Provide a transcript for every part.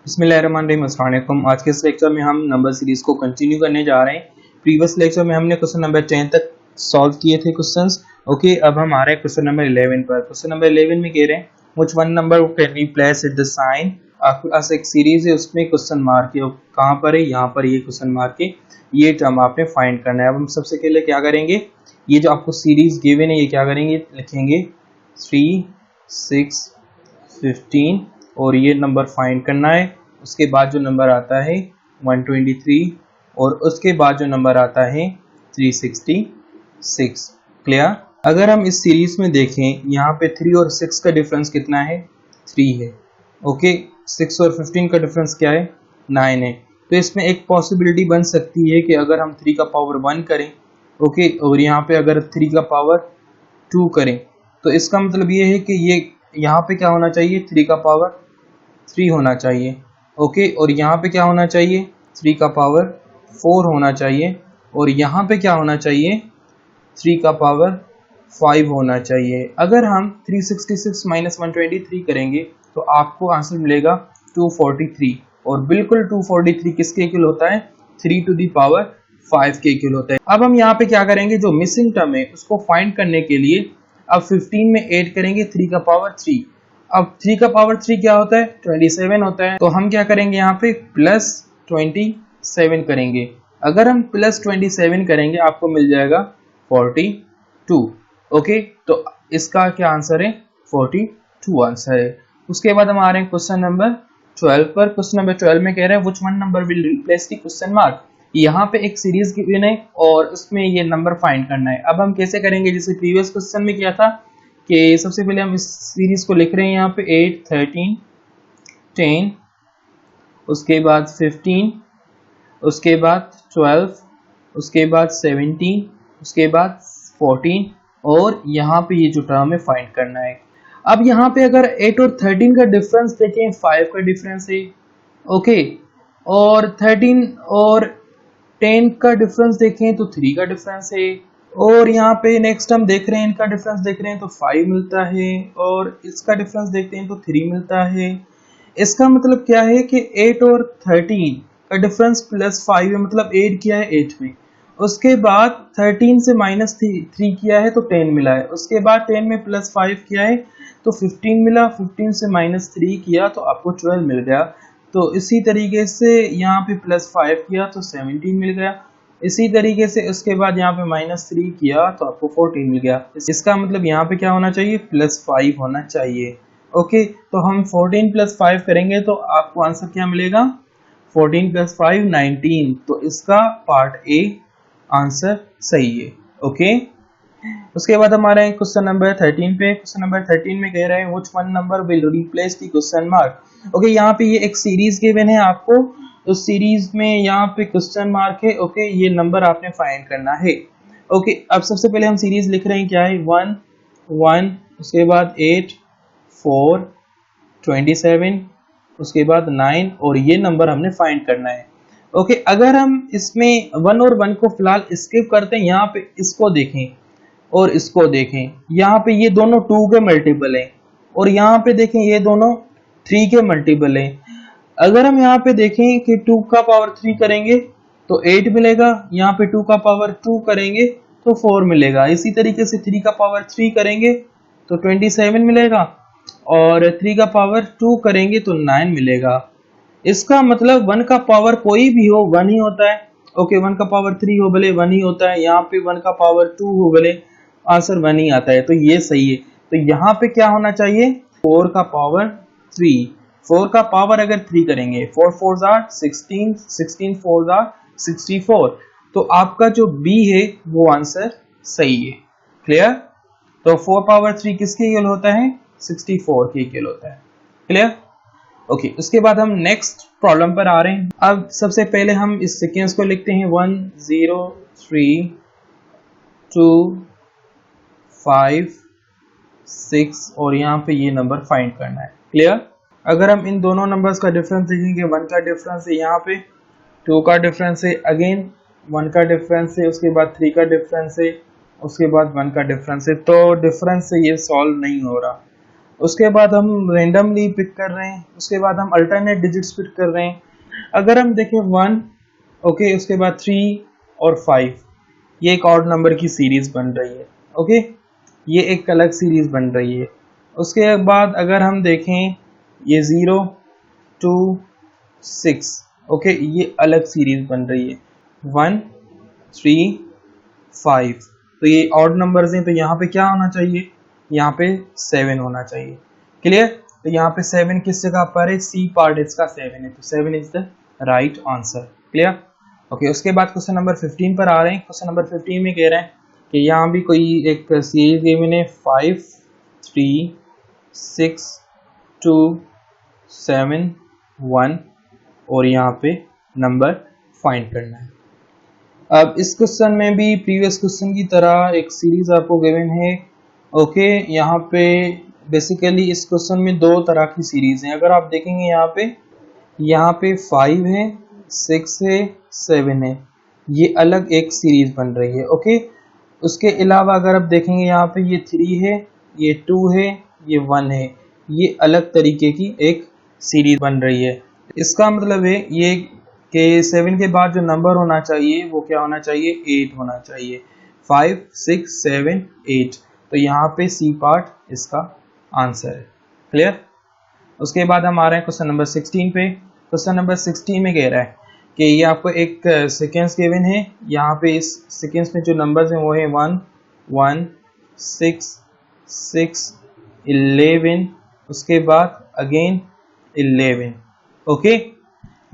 बिस्मिल्लाहिर्रहमानिर्रहीम। अस्सलाम वालेकुम। आज के इस लेक्चर में हम नंबर सीरीज को कंटिन्यू करने जा रहे हैं। प्रीवियस लेक्चर में हमने क्वेश्चन नंबर 10 तक सॉल्व किए थे क्वेश्चंस। ओके, अब हम आ रहे हैं क्वेश्चन नंबर 11 पर। क्वेश्चन नंबर 11 में कह रहे हैं which one number can we place it the sign. आपके पास एक सीरीज है, उसमें क्वेश्चन मार्क है। कहाँ पर है? यहाँ पर ये क्वेश्चन मार्क है। ये टर्म आपने फाइंड करना है। अब हम सबसे पहले क्या करेंगे, ये जो आपको सीरीज गिवन है ये क्या करेंगे, लिखेंगे 3, 6, 15 और ये नंबर फाइंड करना है। उसके बाद जो नंबर आता है 123 और उसके बाद जो नंबर आता है 366। क्लियर? अगर हम इस सीरीज में देखें, यहाँ पे 3 और 6 का डिफरेंस कितना है? 3 है। ओके, 6 और 15 का डिफरेंस क्या है? 9 है। तो इसमें एक पॉसिबिलिटी बन सकती है कि अगर हम 3 का पावर 1 करें, ओके, और यहाँ पे अगर 3 का पावर 2 करें, तो इसका मतलब ये है कि ये यहाँ पे क्या होना चाहिए, 3 का पावर 3 होना चाहिए। ओके, और यहाँ पे क्या होना चाहिए, 3 का पावर 4 होना चाहिए। और यहाँ पे क्या होना चाहिए, 3 का पावर 5 होना चाहिए। अगर हम 366 माइनस 123 करेंगे तो आपको आंसर मिलेगा 243। और बिल्कुल 243 किसके इक्वल होता है? 3 टू दी पावर 5 के इक्वल होता है। अब हम यहाँ पे क्या करेंगे, जो मिसिंग टर्म है उसको फाइंड करने के लिए अब 15 में ऐड करेंगे 3 का पावर 3। अब 3 का पावर 3 क्या होता है? 27 होता है। तो हम क्या करेंगे, यहाँ पे प्लस 27 करेंगे। अगर हम प्लस 27 करेंगे आपको मिल जाएगा 42। ओके, तो इसका क्या आंसर है? 42 आंसर है। उसके बाद हम आ रहे हैं क्वेश्चन नंबर 12 पर। क्वेश्चन नंबर 12 में कह रहे हैं which one number will replace the question mark. यहाँ पे एक सीरीज गिवन है और उसमें ये नंबर फाइंड करना है। अब हम कैसे करेंगे, जैसे प्रीवियस क्वेश्चन में किया था कि सबसे पहले हम इस सीरीज को लिख रहे हैं यहाँ पे 8, 13, 10, उसके बाद 15, उसके बाद 12, उसके बाद 17, उसके बाद 14 और यहाँ पे ये जो टर्म है फाइंड करना है। अब यहाँ पे अगर 8 और 13 का डिफरेंस देखें, 5 का डिफरेंस है। ओके, और 13 और 10 का डिफरेंस देखें तो 3 का डिफरेंस है। और यहाँ पे नेक्स्ट हम देख रहे हैं, इनका डिफरेंस देख रहे हैं तो 5 मिलता है और इसका डिफरेंस देखते हैं तो 3 मिलता है। इसका मतलब क्या है कि 8 और 13 का डिफरेंस प्लस 5 है, मतलब 8 किया है 8 में। उसके बाद 13 से माइनस 3 किया है तो 10 मिला है। उसके बाद 10 में प्लस 5 किया है तो 15 मिला। 15 से माइनस 3 किया तो आपको 12 मिल गया। तो इसी तरीके से यहाँ पे प्लस 5 किया तो 17 मिल गया। इसी तरीके से उसके बाद यहाँ पे माइनस 3 किया तो आपको 14 मिल गया। इसका मतलब यहाँ पे क्या होना चाहिए, प्लस 5 होना चाहिए। ओके, तो हम 14 प्लस 5 करेंगे तो आपको आंसर क्या मिलेगा, 14 प्लस 5 19। तो इसका पार्ट ए आंसर सही है। ओके, उसके बाद हमारे क्वेश्चन नंबर 13 पे। क्वेश्चन नंबर 13 में कह रहे हैं which one number will replace the question mark. Okay, यहाँ पे ये एक सीरीज गिवन है आपको, उस सीरीज में यहाँ पे क्वेश्चन मार्क है। ओके, ये नंबर आपने फाइंड करना है। ओके, अब सबसे पहले हम सीरीज लिख रहे हैं, क्या है, 1, 1, उसके बाद 8, 4, 27, उसके बाद 9 और ये नंबर हमने फाइंड करना है। ओके, अगर हम इसमें 1 और 1 को फिलहाल स्किप करते हैं, यहाँ पे इसको देखें और इसको देखें, यहाँ पे ये दोनों 2 के मल्टीपल हैं और यहाँ पे देखें ये दोनों 3 के मल्टीपल हैं। अगर हम यहाँ पे देखें कि 2 का पावर 3 करेंगे तो 8 मिलेगा, यहाँ पे 2 का पावर 2 करेंगे तो 4 मिलेगा। इसी तरीके से 3 का पावर 3 करेंगे तो 27 मिलेगा और 3 का पावर 2 करेंगे तो 9 मिलेगा। इसका मतलब 1 का पावर कोई भी हो 1 ही होता है। ओके, 1 का पावर 3 हो भले 1 ही होता है, यहाँ पे 1 का पावर 2 हो भले आंसर 1 ही आता है। तो ये सही है। तो यहाँ पे क्या होना चाहिए, 4 का पावर 3। 4 का पावर अगर 3 करेंगे, 4 4 आर 16, 16 4 आर 64। तो आपका जो बी है वो आंसर सही है। क्लियर? तो 4 पावर 3 किसके इक्वल होता है, 64 के इक्वल होता है। क्लियर? ओके, उसके बाद हम नेक्स्ट प्रॉब्लम पर आ रहे हैं। अब सबसे पहले हम इस सीक्वेंस को लिखते हैं 1 0 3 2 5 6 और यहाँ पे ये नंबर फाइंड करना है। क्लियर? अगर हम इन दोनों नंबर्स का डिफरेंस देखेंगे, 1 का डिफरेंस है, यहाँ पे 2 का डिफरेंस है, अगेन 1 का डिफरेंस है, उसके बाद 3 का डिफरेंस है, उसके बाद 1 का डिफरेंस है। तो डिफरेंस से ये सॉल्व नहीं हो रहा। उसके बाद हम रेंडमली पिक कर रहे हैं, उसके बाद हम अल्टरनेट डिजिट्स पिक कर रहे हैं। अगर हम देखें 1, ओके, उसके बाद 3 और 5, ये एक ऑड नंबर की सीरीज बन रही है। ओके, ये एक अलग सीरीज बन रही है। उसके बाद अगर हम देखें ये 0, 2, 6, ओके, ये अलग सीरीज बन रही है। 1, 3, 5, तो ये ऑड नंबर्स हैं, तो यहाँ पे क्या होना चाहिए, यहाँ पे 7 होना चाहिए। क्लियर? तो यहाँ पे 7 किस जगह पर है, सी पार्ट इसका 7 है, तो 7 is the right answer. Clear? Okay, उसके बाद क्वेश्चन नंबर 15 पर आ रहे हैं। क्वेश्चन नंबर 15 में कह रहे हैं कि यहाँ भी कोई एक सीरीज गिवन है 5, 3, 6, 2, 7, 1 और यहाँ पे नंबर फाइंड करना है। अब इस क्वेश्चन में भी प्रीवियस क्वेश्चन की तरह एक सीरीज आपको गिवन है। ओके, यहाँ पे बेसिकली इस क्वेश्चन में दो तरह की सीरीज हैं। अगर आप देखेंगे यहाँ पे 5 है, 6 है, 7 है, ये अलग एक सीरीज बन रही है। ओके, उसके अलावा अगर आप देखेंगे यहाँ पे ये 3 है, ये 2 है, ये 1 है, ये अलग तरीके की एक सीरीज बन रही है। इसका मतलब है ये कि 7 के बाद जो नंबर होना चाहिए वो क्या होना चाहिए, 8 होना चाहिए। 5, 6, 7, 8, तो यहाँ पे सी पार्ट इसका आंसर है। क्लियर? उसके बाद हम आ रहे हैं क्वेश्चन नंबर 16 पे। क्वेश्चन नंबर 16 में कह रहा है कि ये आपको एक सीक्वेंस गिवन है। यहाँ पे इस सीक्वेंस में जो नंबर्स हैं वो है 1, 1, 6, 6, 11, उसके बाद अगेन 11। ओके,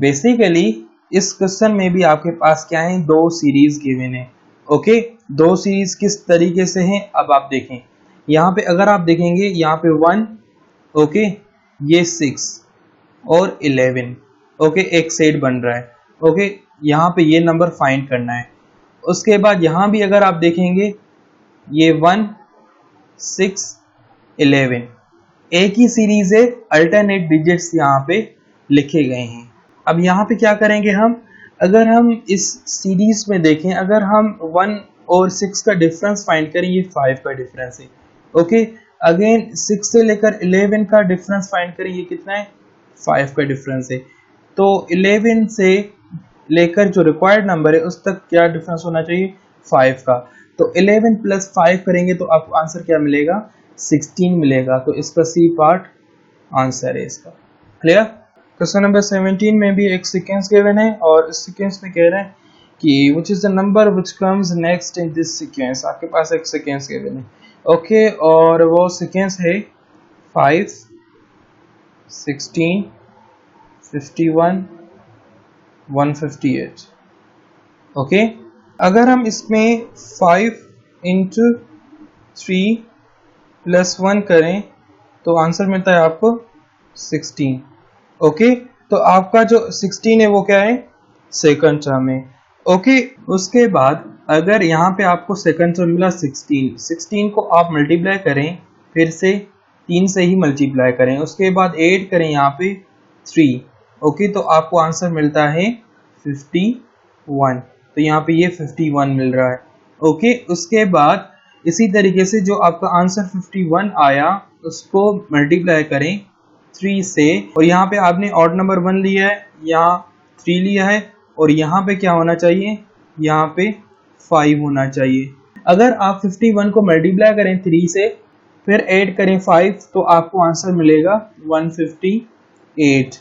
बेसिकली इस क्वेश्चन में भी आपके पास क्या है, दो सीरीज गिवन है। ओके, दो सीरीज किस तरीके से हैं अब आप देखें। यहाँ पे अगर आप देखेंगे यहाँ पे 1, ओके, ये 6 और 11, ओके, एक सेट बन रहा है। ओके, यहाँ पे ये नंबर फाइंड करना है। उसके बाद यहाँ भी अगर आप देखेंगे ये 1, 6, 11 एक ही सीरीज है, अल्टरनेट डिजिट्स यहाँ पे लिखे गए हैं। अब यहाँ पे क्या करेंगे हम, अगर हम इस सीरीज में देखें, अगर हम 1 और 6 का डिफरेंस फाइंड करें, ये 5 का डिफरेंस है। ओके, अगेन 6 से लेकर 11 का डिफरेंस फाइंड करें, ये कितना है, 5 का डिफरेंस है। तो 11 से लेकर जो रिक्वायर्ड नंबर है उस तक क्या डिफरेंस होना चाहिए, 5 का। तो 11 प्लस 5 करेंगे तो आपको आंसर क्या मिलेगा, 16 मिलेगा। तो इसका सी पार्ट आंसर है इसका। क्लियर? क्वेश्चन नंबर 17 में भी एक सीक्वेंस गिवन है और इस सीक्वेंस में कह रहे हैं कि which is the number which comes next in this sequence. आपके पास एक सीक्वेंस गिवन है। ओके, और वो सीक्वेंस है 5, 16, 51, 158। ओके, अगर हम इसमें 5 इंटू 3 प्लस 1 करें तो आंसर मिलता है आपको 16। ओके, तो आपका जो 16 है वो क्या है, सेकंड टर्म है। ओके, उसके बाद अगर यहाँ पे आपको सेकंड टर्म मिला 16 को आप मल्टीप्लाई करें, फिर से 3 से ही मल्टीप्लाई करें, उसके बाद 8 करें यहाँ पे 3। ओके, तो आपको आंसर मिलता है 51। तो यहाँ पे ये 51 मिल रहा है। ओके, उसके बाद इसी तरीके से जो आपका आंसर 51 आया उसको मल्टीप्लाई करें 3 से, और यहाँ पे आपने ऑड नंबर 1 लिया है, यहाँ 3 लिया है, और यहाँ पे क्या होना चाहिए, यहाँ पे 5 होना चाहिए। अगर आप 51 को मल्टीप्लाई करें 3 से, फिर ऐड करें 5, तो आपको आंसर मिलेगा 158।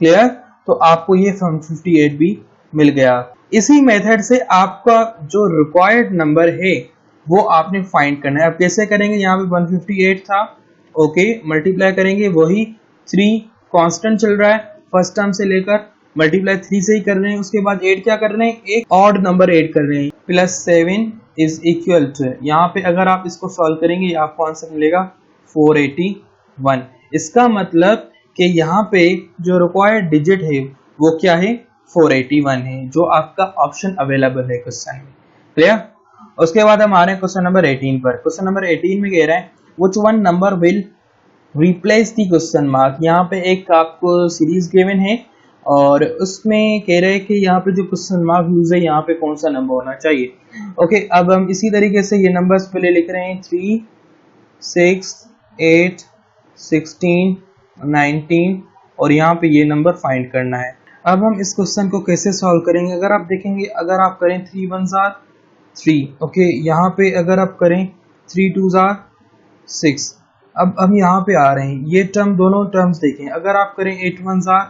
क्लियर? तो आपको ये 158 भी मिल गया। इसी मेथड से आपका जो रिक्वायर्ड नंबर है वो आपने फाइंड करना है। अब कैसे करेंगे, यहाँ पे 158 था, ओके, मल्टीप्लाई करेंगे, वही 3 कांस्टेंट चल रहा है फर्स्ट टर्म से लेकर, मल्टीप्लाई 3 से ही कर रहे हैं। उसके बाद 8 क्या कर रहे हैं, एक ऑड नंबर ऐड कर रहे हैं, प्लस 7 इज इक्वल टू, यहाँ पे अगर आप इसको सॉल्व करेंगे आपको आंसर मिलेगा 481। इसका मतलब कि यहाँ पे जो रिक्वायर्ड डिजिट है वो क्या है, 481 है, जो आपका ऑप्शन अवेलेबल है क्वेश्चन में। क्लियर? उसके बाद हम आ रहे हैं क्वेश्चन नंबर 18 पर। क्वेश्चन नंबर 18 में कह रहा है which one number will replace the question mark. यहाँ पे एक आपको सीरीज गिवन है और उसमें कह रहे हैं कि यहाँ पे जो क्वेश्चन मार्क यूज है यहाँ पे कौन सा नंबर होना चाहिए। ओके, अब हम इसी तरीके से ये नंबर्स पहले लिख रहे हैं 3, 6, 8, 16, 19 और यहाँ पे ये नंबर फाइंड करना है। अब हम इस क्वेश्चन को कैसे सॉल्व करेंगे, अगर आप देखेंगे, अगर आप करें 3 1 जार 3, ओके, यहाँ पे अगर आप करें 3 2 जार 6, अब हम यहाँ पे आ रहे हैं, ये टर्म दोनों टर्म्स देखें, अगर आप करें 8 1 जार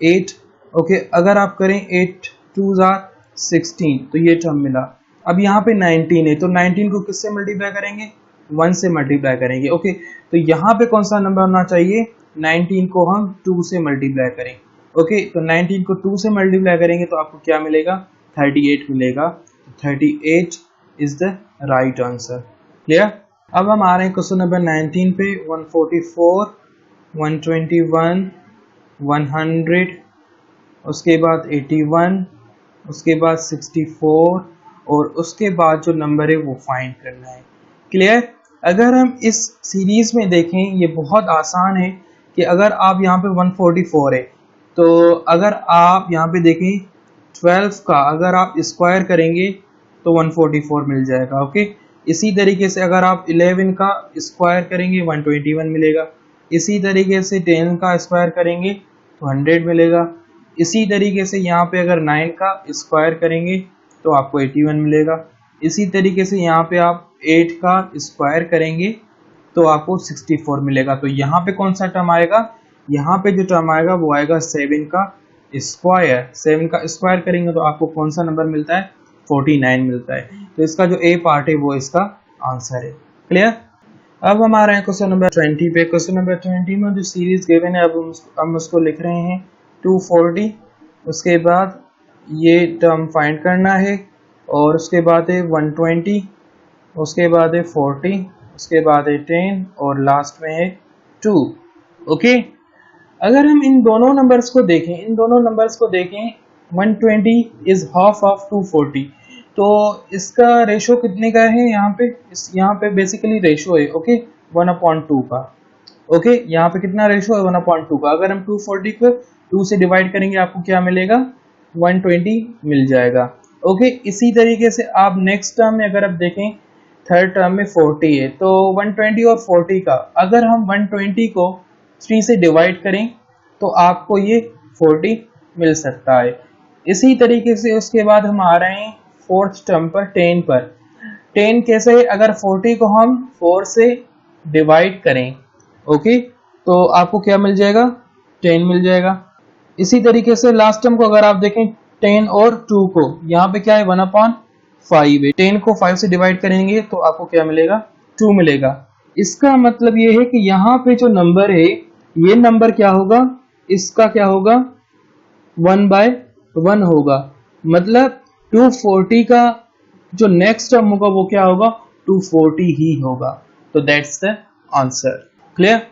8, ओके, अगर आप करें 8 2 जार 16 तो ये टर्म मिला। अब यहाँ पे 19 है तो 19 को किससे मल्टीप्लाई करेंगे, 1 से मल्टीप्लाई करेंगे, ओके, तो यहाँ पे कौन सा नंबर होना चाहिए, 19 को हम 2 से मल्टीप्लाई करें, ओके, तो 19 को 2 से मल्टीप्लाई करेंगे तो आपको क्या मिलेगा, 38 मिलेगा। 38 is the right answer. Clear. अब हम आ रहे हैं क्वेश्चन नंबर 19 पे। 144, 121, 100, उसके बाद 81, उसके बाद 64 और उसके बाद जो नंबर है वो फाइंड करना है। क्लियर। अगर हम इस सीरीज में देखें, ये बहुत आसान है कि अगर आप यहाँ पे 144 है तो अगर आप यहाँ पे देखें 12 का अगर आप स्क्वायर करेंगे तो 144 मिल जाएगा, ओके। इसी तरीके से अगर आप 11 का स्क्वायर करेंगे 121 मिलेगा, इसी तरीके से 10 का स्क्वायर करेंगे तो 100 मिलेगा, इसी तरीके से यहाँ पे अगर 9 का स्क्वायर करेंगे तो आपको 81 मिलेगा, इसी तरीके से यहाँ पे आप 8 का स्क्वायर करेंगे तो आपको 64 मिलेगा। तो यहाँ पे कौन सा टर्म आएगा, यहाँ पे जो टर्म आएगा वो आएगा 7 का स्क्वायर। 7 का स्क्वायर करेंगे तो आपको कौन सा नंबर मिलता है, 49 मिलता है। तो इसका जो ए पार्ट है वो इसका आंसर है। क्लियर। अब हम आ रहे हैं क्वेश्चन नंबर 20 पे। क्वेश्चन नंबर 20 में जो सीरीज गिवन है अब हम उसको लिख रहे हैं 240, उसके बाद ये टर्म फाइंड करना है और उसके बाद है 120, उसके बाद है 40, उसके बाद है 10 और लास्ट में है 2, ओके। अगर हम इन दोनों नंबर्स को देखें 120 इज हाफ ऑफ 240, तो इसका रेशो कितने का है, यहाँ पे बेसिकली रेशो है, ओके, 1/2 का, ओके, यहाँ पे कितना रेशो है, 1/2 का। अगर हम 240 को 2 से डिवाइड करेंगे आपको क्या मिलेगा, 120 मिल जाएगा, ओके। इसी तरीके से आप नेक्स्ट टर्म में अगर आप देखें, थर्ड टर्म में 40 है तो 120 और 40 का अगर हम 120 को 3 से डिवाइड करें तो आपको ये 40 मिल सकता है। इसी तरीके से उसके बाद हम आ रहे हैं फोर्थ टर्म पर, 10 पर। 10 कैसे है, अगर 40 को हम 4 से डिवाइड करें, ओके, तो आपको क्या मिल जाएगा, 10 मिल जाएगा। इसी तरीके से लास्ट टर्म को अगर आप देखें 10 और 2 को, यहाँ पे क्या है 1/5 है, 10 को 5 से डिवाइड करेंगे तो आपको क्या मिलेगा, 2 मिलेगा। इसका मतलब ये है कि यहाँ पे जो नंबर है ये नंबर क्या होगा, इसका क्या होगा, 1/1 होगा, मतलब 240 का जो नेक्स्ट टर्म होगा वो क्या होगा, 240 ही होगा। तो दैट्स द आंसर। क्लियर।